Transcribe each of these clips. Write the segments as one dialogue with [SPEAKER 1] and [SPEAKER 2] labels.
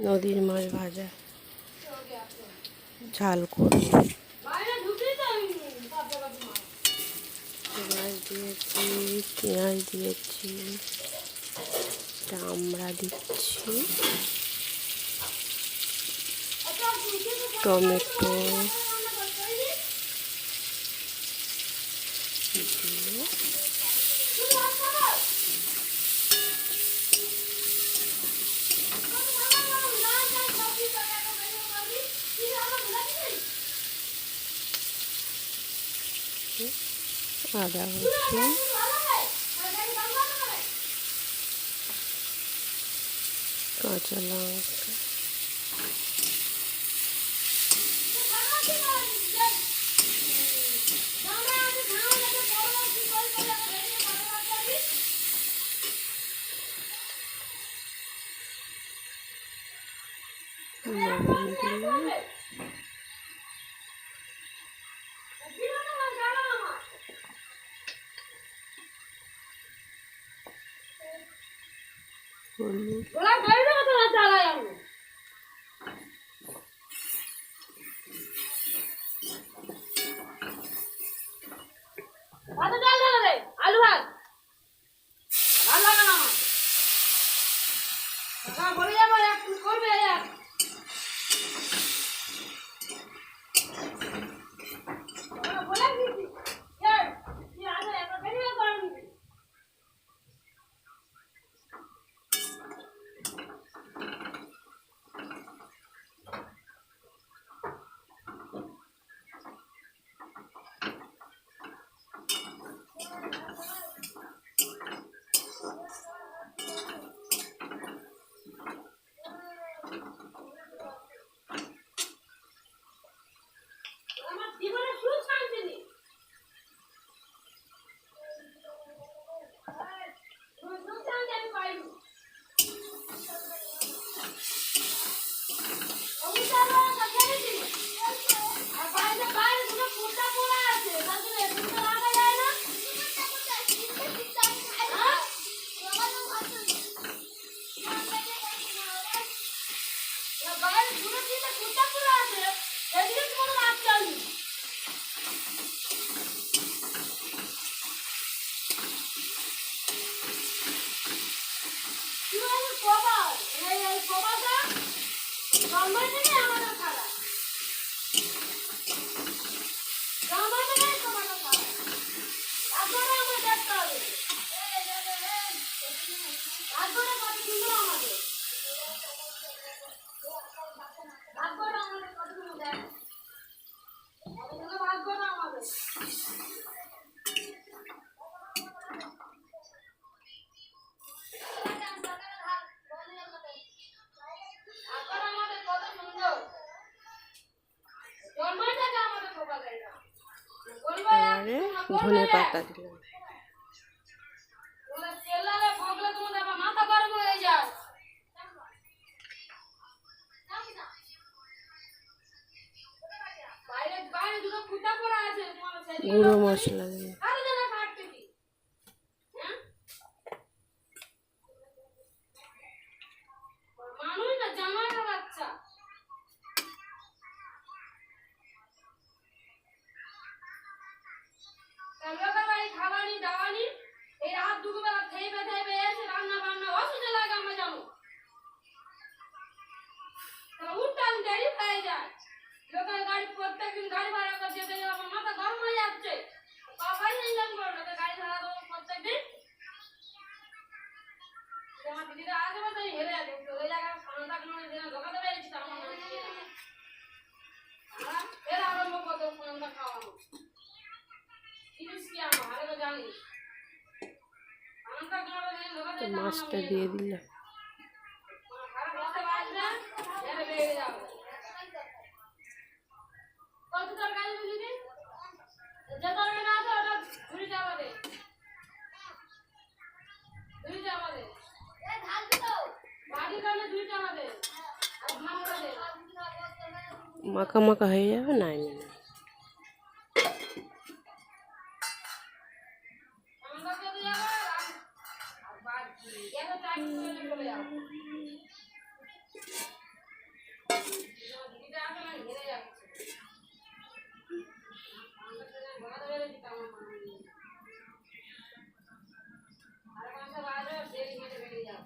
[SPEAKER 1] নদীর মাছ ভাজা ঝাল করব। মাছ দিয়েছি, পেঁয়াজ দিয়েছি, আমরা দিচ্ছি টমেটো দিয়ে আদা রসুন কাঁচা লঙ্কা লবণ দিয়ে হলুদ ধনে পাতা দিলাম। গুঁড়ো মশলা দিলাম। মাছটা দিয়ে দিলাম। মাখা মাখা হয়ে যাবে না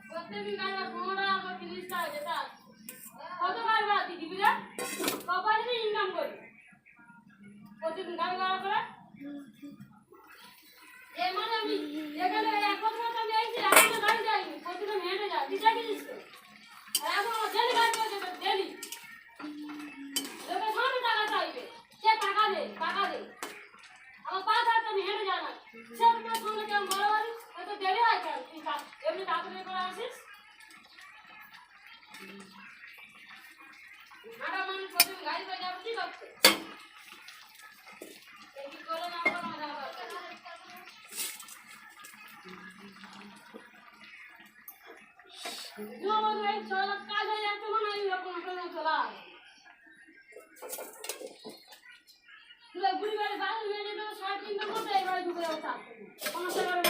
[SPEAKER 2] প্রত্যেকদিন গাড়ি 15 টাকা করে 30 টাকা যেটা কত গাড়ি ভাড়া দিবি রে কপালে ইনকাম করি প্রতিদিন গাড়ি ভাড়া করে এর মানে আমি এখানে এক বছর আমি আইছি এখন গাড়ি যাইনি প্রতিদিন হেঁটে যাই দিশা কিনিস তো আর এখন আমার ডেলি গাড়ি করে ডেলি লোকে সামনে টাকা চাইবে সে টাকা দে আমার 5,000 আমি হেঁটে যাই না সে তোমার সঙ্গে কেমন বড় বাড়ি হয়তো দেরি হয় কেন তুই এমনি তাড়াতাড়ি করে আসিস হাঁটা মানুষ প্রতিদিন গাড়ি করে যাবো কি করতে কি করে না করে আমার যাওয়া দরকার কাজ হয়ে যাচ্ছে মনে হয় এরকম চলা বুড়ি বাড়ি বাড়ি মেয়ে 3:30 মধ্যে এবারে ঢুকে যাও